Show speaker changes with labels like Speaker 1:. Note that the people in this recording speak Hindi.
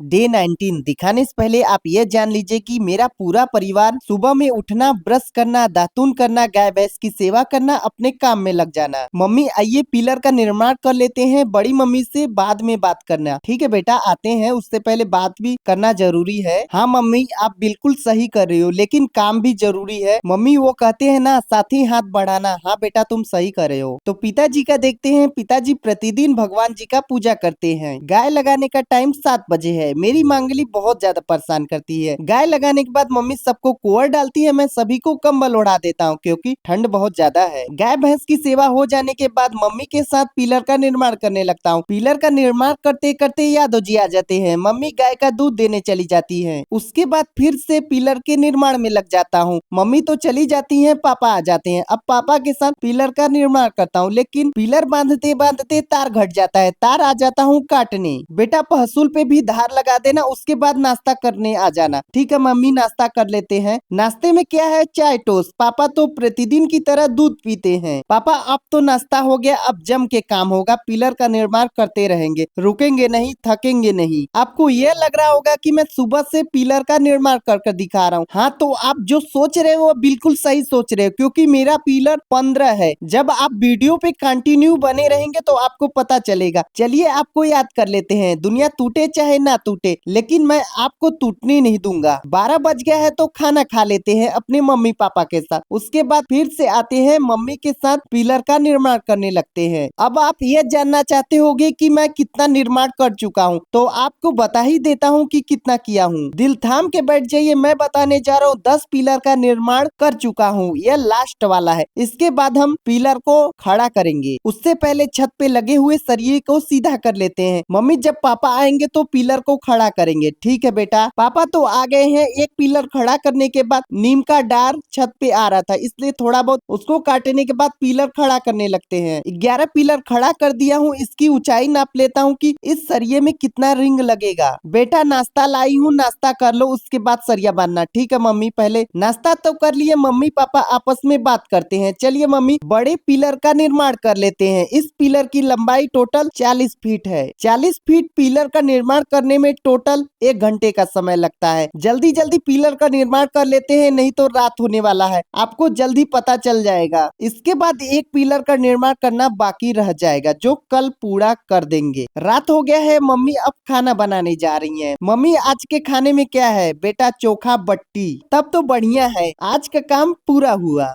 Speaker 1: डे 19 दिखाने से पहले आप ये जान लीजिए कि मेरा पूरा परिवार सुबह में उठना, ब्रश करना, दातुन करना, गाय भैंस की सेवा करना, अपने काम में लग जाना। मम्मी आइए पिलर का निर्माण कर लेते हैं, बड़ी मम्मी से बाद में बात करना। ठीक है बेटा, आते हैं, उससे पहले बात भी करना जरूरी है। हाँ मम्मी, आप बिल्कुल सही कर रही हो, लेकिन काम भी जरूरी है। मम्मी वो कहते हैं ना, साथी हाथ बढ़ाना। हाँ बेटा, तुम सही कर रहे हो। तो पिताजी का देखते हैं। पिताजी प्रतिदिन भगवान जी का पूजा करते हैं। गाय लगाने का टाइम 7 बजे है। मेरी मांगली बहुत ज्यादा परेशान करती है। गाय लगाने के बाद मम्मी सबको कुंवर डालती है, मैं सभी को कंबल ओढ़ा देता हूँ क्योंकि ठंड बहुत ज्यादा है। गाय भैंस की सेवा हो जाने के बाद मम्मी के साथ पिलर का निर्माण करने लगता हूँ। पिलर का निर्माण करते करते यादव जी आ जाते हैं। मम्मी गाय का दूध देने चली जाती है। उसके बाद फिर से पिलर के निर्माण में लग जाता हूँ। मम्मी तो चली जाती है, पापा आ जाते हैं। अब पापा के साथ पिलर का निर्माण करता हूँ, लेकिन पिलर बांधते बांधते तार घट जाता है। तार आ जाता हूँ काटने। बेटा पहसुल पे भी धार लगा देना, उसके बाद नाश्ता करने आ जाना। ठीक है मम्मी, नाश्ता कर लेते हैं। नाश्ते में क्या है? चाय टोस्ट। पापा तो प्रतिदिन की तरह दूध पीते हैं। पापा अब तो नाश्ता हो गया, अब जम के काम होगा। पिलर का निर्माण करते रहेंगे, रुकेंगे नहीं, थकेंगे नहीं। आपको ये लग रहा होगा कि मैं सुबह से पिलर का निर्माण कर दिखा रहा हूँ। हाँ, तो आप जो सोच रहे हो वो बिल्कुल सही सोच रहे हो, क्योंकि मेरा पिलर 15 है। जब आप वीडियो पे कंटिन्यू बने रहेंगे तो आपको पता चलेगा। चलिए आपको याद कर लेते हैं। दुनिया टूटे चाहे ना टूटे, लेकिन मैं आपको टूटने नहीं दूंगा। 12 बज गया है तो खाना खा लेते हैं अपने मम्मी पापा के साथ। उसके बाद फिर से आते हैं, मम्मी के साथ पिलर का निर्माण करने लगते हैं। अब आप ये जानना चाहते होंगे कि मैं कितना निर्माण कर चुका हूँ, तो आपको बता ही देता हूँ कि कितना किया हूँ। दिल थाम के बैठ जाइए, मैं बताने जा रहा हूँ। 10 पिलर का निर्माण कर चुका हूँ, यह लास्ट वाला है। इसके बाद हम पिलर को खड़ा करेंगे। उससे पहले छत पे लगे हुए सरिये को सीधा कर लेते हैं। मम्मी जब पापा आएंगे तो पिलर को खड़ा करेंगे। ठीक है बेटा। पापा तो आ गए हैं। एक पिलर खड़ा करने के बाद नीम का डार छत पे आ रहा था, इसलिए थोड़ा बहुत उसको काटने के बाद पिलर खड़ा करने लगते हैं। 11 पिलर खड़ा कर दिया हूँ। इसकी ऊंचाई नाप लेता हूँ कि इस सरिये में कितना रिंग लगेगा। बेटा नाश्ता लाई हूँ, नाश्ता कर लो, उसके बाद सरिया बांधना। ठीक है मम्मी, पहले नाश्ता तो कर लिए। मम्मी पापा आपस में बात करते हैं। चलिए मम्मी, बड़े पिलर का निर्माण कर लेते हैं। इस पिलर की लंबाई टोटल 40 फीट है। 40 फीट पिलर का निर्माण करने में टोटल 1 घंटे का समय लगता है। जल्दी जल्दी पिलर का निर्माण कर लेते हैं, नहीं तो रात होने वाला है, आपको जल्दी पता चल जाएगा। इसके बाद एक पिलर का निर्माण करना बाकी रह जाएगा, जो कल पूरा कर देंगे। रात हो गया है, मम्मी अब खाना बनाने जा रही हैं। मम्मी आज के खाने में क्या है? बेटा चोखा बट्टी। तब तो बढ़िया है, आज का काम पूरा हुआ।